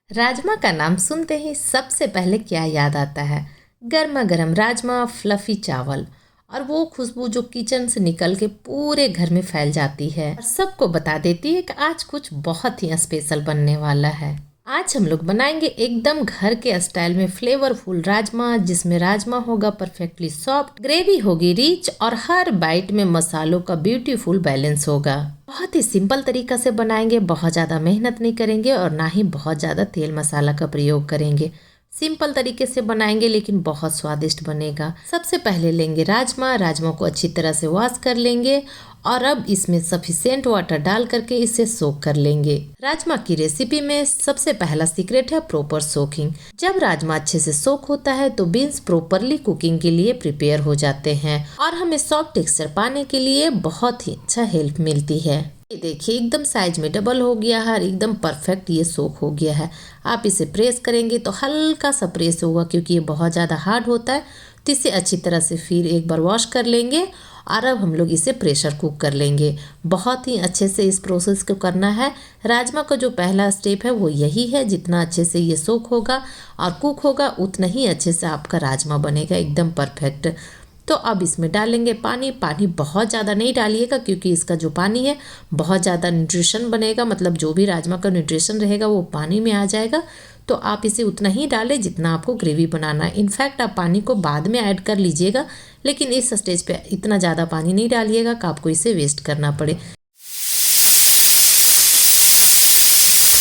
राजमा का नाम सुनते ही सबसे पहले क्या याद आता है? गर्मा गर्म राजमा, फ्लफी चावल और वो खुशबू जो किचन से निकल के पूरे घर में फैल जाती है और सबको बता देती है कि आज कुछ बहुत ही स्पेशल बनने वाला है। आज हम लोग बनाएंगे एकदम घर के स्टाइल में फ्लेवरफुल राजमा, जिसमें राजमा होगा परफेक्टली सॉफ्ट, ग्रेवी होगी रिच और हर बाइट में मसालों का ब्यूटीफुल बैलेंस होगा। बहुत ही सिंपल तरीका से बनाएंगे, बहुत ज़्यादा मेहनत नहीं करेंगे और ना ही बहुत ज़्यादा तेल मसाला का प्रयोग करेंगे। सिंपल तरीके से बनाएंगे लेकिन बहुत स्वादिष्ट बनेगा। सबसे पहले लेंगे राजमा को अच्छी तरह से वॉश कर लेंगे और अब इसमें सफिशिएंट वाटर डाल करके इसे सोक कर लेंगे। राजमा की रेसिपी में सबसे पहला सीक्रेट है प्रॉपर सोकिंग। जब राजमा अच्छे से सोक होता है तो बीन्स प्रॉपरली कुकिंग के लिए प्रिपेयर हो जाते हैं और हमें सॉफ्ट टेक्सचर पाने के लिए बहुत ही अच्छा हेल्प मिलती है। ये देखिए एकदम साइज में डबल हो गया है और एकदम परफेक्ट ये सोक हो गया है। आप इसे प्रेस करेंगे तो हल्का सा प्रेस होगा क्योंकि ये बहुत ज़्यादा हार्ड होता है। तो इसे अच्छी तरह से फिर एक बार वॉश कर लेंगे और अब हम लोग इसे प्रेशर कुक कर लेंगे। बहुत ही अच्छे से इस प्रोसेस को करना है। राजमा का जो पहला स्टेप है वो यही है, जितना अच्छे से ये सोक होगा और कुक होगा उतना ही अच्छे से आपका राजमा बनेगा एकदम परफेक्ट। तो अब इसमें डालेंगे पानी। पानी बहुत ज़्यादा नहीं डालिएगा क्योंकि इसका जो पानी है बहुत ज़्यादा न्यूट्रिशन बनेगा, मतलब जो भी राजमा का न्यूट्रिशन रहेगा वो पानी में आ जाएगा। तो आप इसे उतना ही डालें जितना आपको ग्रेवी बनाना है। इनफैक्ट आप पानी को बाद में ऐड कर लीजिएगा, लेकिन इस स्टेज पे इतना ज़्यादा पानी नहीं डालिएगा कि आपको इसे वेस्ट करना पड़े।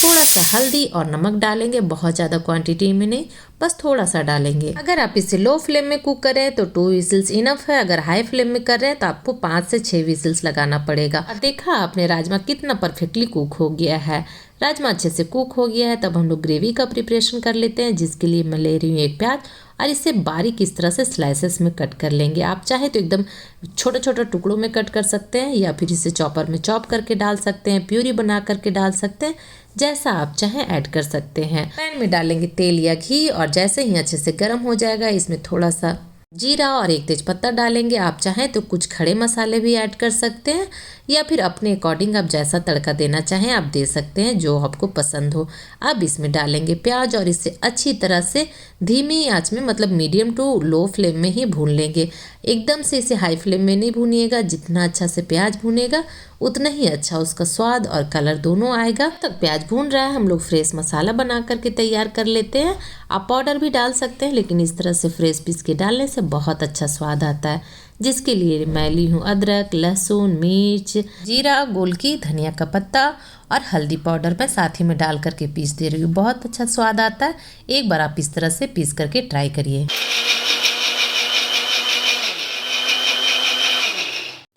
थोड़ा सा हल्दी और नमक डालेंगे, बहुत ज़्यादा क्वांटिटी में नहीं, बस थोड़ा सा डालेंगे। अगर आप इसे लो फ्लेम में कुक करें तो 2 विसिल्स इनफ है। अगर हाई फ्लेम में कर रहे हैं तो आपको 5 से 6 विसिल्स लगाना पड़ेगा। और देखा आपने राजमा कितना परफेक्टली कुक हो गया है। राजमा अच्छे से कुक हो गया है, तब हम लोग ग्रेवी का प्रिपरेशन कर लेते हैं, जिसके लिए मैं ले रही हूँ एक प्याज और इसे बारीक इस तरह से स्लाइसेस में कट कर लेंगे। आप चाहे तो एकदम छोटे छोटे टुकड़ों में कट कर सकते हैं या फिर इसे चॉपर में चॉप करके डाल सकते हैं, प्यूरी बना करके डाल सकते हैं, जैसा आप चाहें ऐड कर सकते हैं। पैन में डालेंगे तेल या घी और जैसे ही अच्छे से गर्म हो जाएगा इसमें थोड़ा सा जीरा और एक तेजपत्ता डालेंगे। आप चाहें तो कुछ खड़े मसाले भी ऐड कर सकते हैं या फिर अपने अकॉर्डिंग आप जैसा तड़का देना चाहें आप दे सकते हैं, जो आपको पसंद हो। अब इसमें डालेंगे प्याज और इसे अच्छी तरह से धीमी आंच में, मतलब मीडियम टू लो फ्लेम में ही भून लेंगे। एकदम से इसे हाई फ्लेम में नहीं भूनिएगा। जितना अच्छा से प्याज भूनेगा उतना ही अच्छा उसका स्वाद और कलर दोनों आएगा। तब प्याज भून रहा है, हम लोग फ्रेश मसाला बना करके तैयार कर लेते हैं। आप पाउडर भी डाल सकते हैं, लेकिन इस तरह से फ्रेश पीस के डालने से बहुत अच्छा स्वाद आता है, जिसके लिए मैं ली हूँ अदरक, लहसुन, मिर्च, जीरा, गोलकी, धनिया का पत्ता और हल्दी पाउडर मैं साथ ही में डाल करके पीस दे रही हूँ। बहुत अच्छा स्वाद आता है। एक बार आप इस तरह से पीस करके ट्राई करिए।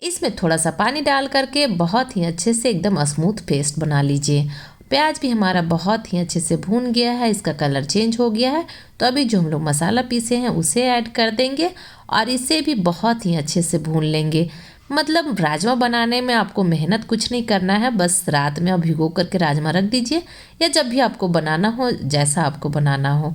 इसमें थोड़ा सा पानी डाल करके बहुत ही अच्छे से एकदम स्मूथ पेस्ट बना लीजिए। प्याज भी हमारा बहुत ही अच्छे से भून गया है, इसका कलर चेंज हो गया है। तो अभी जो हम लोग मसाला पीसे हैं उसे ऐड कर देंगे और इसे भी बहुत ही अच्छे से भून लेंगे। मतलब राजमा बनाने में आपको मेहनत कुछ नहीं करना है, बस रात में आप भिगो करके राजमा रख दीजिए या जब भी आपको बनाना हो, जैसा आपको बनाना हो,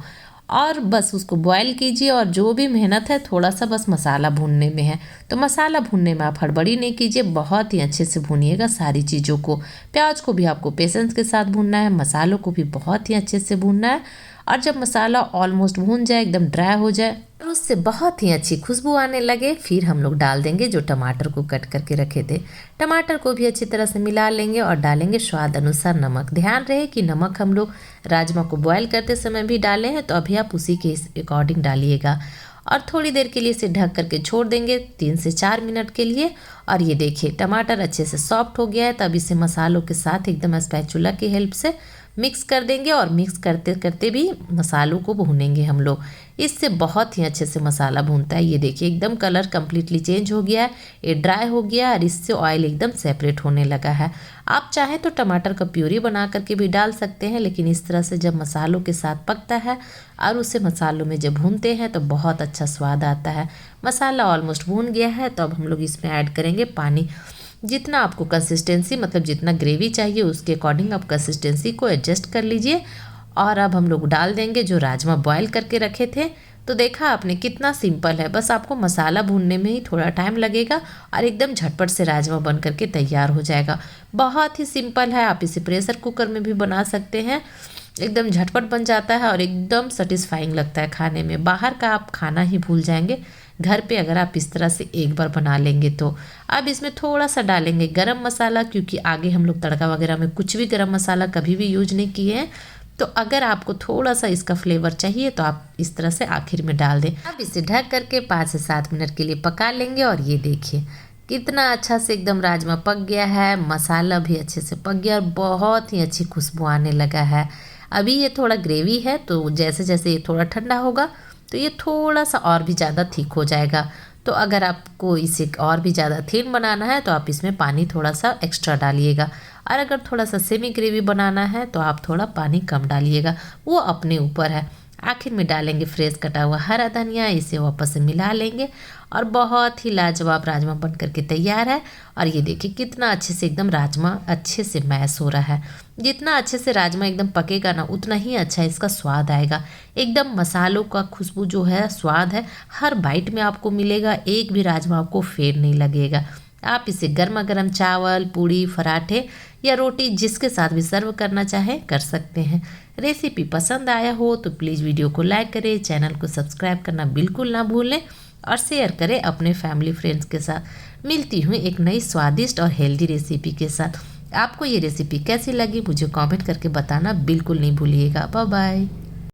और बस उसको बॉयल कीजिए। और जो भी मेहनत है थोड़ा सा बस मसाला भूनने में है, तो मसाला भूनने में आप हड़बड़ी नहीं कीजिए, बहुत ही अच्छे से भूनिएगा सारी चीज़ों को। प्याज को भी आपको पेशेंस के साथ भूनना है, मसालों को भी बहुत ही अच्छे से भूनना है। और जब मसाला ऑलमोस्ट भून जाए, एकदम ड्राई हो जाए और उससे बहुत ही अच्छी खुशबू आने लगे, फिर हम लोग डाल देंगे जो टमाटर को कट करके रखे थे। टमाटर को भी अच्छी तरह से मिला लेंगे और डालेंगे स्वाद अनुसार नमक। ध्यान रहे कि नमक हम लोग राजमा को बॉयल करते समय भी डाले हैं, तो अभी आप उसी के अकॉर्डिंग डालिएगा। और थोड़ी देर के लिए इसे ढक करके छोड़ देंगे 3 से 4 मिनट के लिए। और ये देखिए टमाटर अच्छे से सॉफ्ट हो गया है, तब इसे मसालों के साथ एकदम स्पैचुला की हेल्प से मिक्स कर देंगे और मिक्स करते करते भी मसालों को भूनेंगे हम लोग। इससे बहुत ही अच्छे से मसाला भूनता है। ये देखिए एकदम कलर कम्प्लीटली चेंज हो गया है, ये ड्राई हो गया और इससे ऑयल एकदम सेपरेट होने लगा है। आप चाहें तो टमाटर का प्यूरी बना करके भी डाल सकते हैं, लेकिन इस तरह से जब मसालों के साथ पकता है और उसे मसालों में जब भूनते हैं तो बहुत अच्छा स्वाद आता है। मसाला ऑलमोस्ट भून गया है, तो अब हम लोग इसमें ऐड करेंगे पानी। जितना आपको कंसिस्टेंसी, मतलब जितना ग्रेवी चाहिए उसके अकॉर्डिंग आप कंसिस्टेंसी को एडजस्ट कर लीजिए। और अब हम लोग डाल देंगे जो राजमा बॉयल करके रखे थे। तो देखा आपने कितना सिंपल है, बस आपको मसाला भूनने में ही थोड़ा टाइम लगेगा और एकदम झटपट से राजमा बन करके तैयार हो जाएगा। बहुत ही सिंपल है, आप इसे प्रेशर कुकर में भी बना सकते हैं एकदम झटपट बन जाता है और एकदम सेटिस्फाइंग लगता है खाने में। बाहर का आप खाना ही भूल जाएंगे घर पे अगर आप इस तरह से एक बार बना लेंगे तो। अब इसमें थोड़ा सा डालेंगे गरम मसाला, क्योंकि आगे हम लोग तड़का वगैरह में कुछ भी गरम मसाला कभी भी यूज नहीं किए हैं। तो अगर आपको थोड़ा सा इसका फ्लेवर चाहिए तो आप इस तरह से आखिर में डाल दें। अब इसे ढक करके 5 से 7 मिनट के लिए पका लेंगे। और ये देखिए कितना अच्छा से एकदम राजमा पक गया है, मसाला भी अच्छे से पक गया और बहुत ही अच्छी खुशबू आने लगा है। अभी ये थोड़ा ग्रेवी है, तो जैसे जैसे ये थोड़ा ठंडा होगा तो ये थोड़ा सा और भी ज़्यादा थिक हो जाएगा। तो अगर आपको इसे और भी ज़्यादा थिन बनाना है तो आप इसमें पानी थोड़ा सा एक्स्ट्रा डालिएगा, और अगर थोड़ा सा सेमी ग्रेवी बनाना है तो आप थोड़ा पानी कम डालिएगा, वो अपने ऊपर है। आखिर में डालेंगे फ्रेश कटा हुआ हरा धनिया, इसे वापस से मिला लेंगे और बहुत ही लाजवाब राजमा बन करके तैयार है। और ये देखिए कितना अच्छे से एकदम राजमा अच्छे से मैश हो रहा है। जितना अच्छे से राजमा एकदम पकेगा ना उतना ही अच्छा इसका स्वाद आएगा। एकदम मसालों का खुशबू जो है, स्वाद है, हर बाइट में आपको मिलेगा, एक भी राजमा आपको फेड नहीं लगेगा। आप इसे गर्मा गर्म चावल, पूड़ी, पराठे या रोटी जिसके साथ भी सर्व करना चाहें कर सकते हैं। रेसिपी पसंद आया हो तो प्लीज़ वीडियो को लाइक करें, चैनल को सब्सक्राइब करना बिल्कुल ना भूलें और शेयर करें अपने फैमिली फ्रेंड्स के साथ। मिलती हूँ एक नई स्वादिष्ट और हेल्दी रेसिपी के साथ। आपको ये रेसिपी कैसी लगी मुझे कमेंट करके बताना बिल्कुल नहीं भूलिएगा। Bye bye.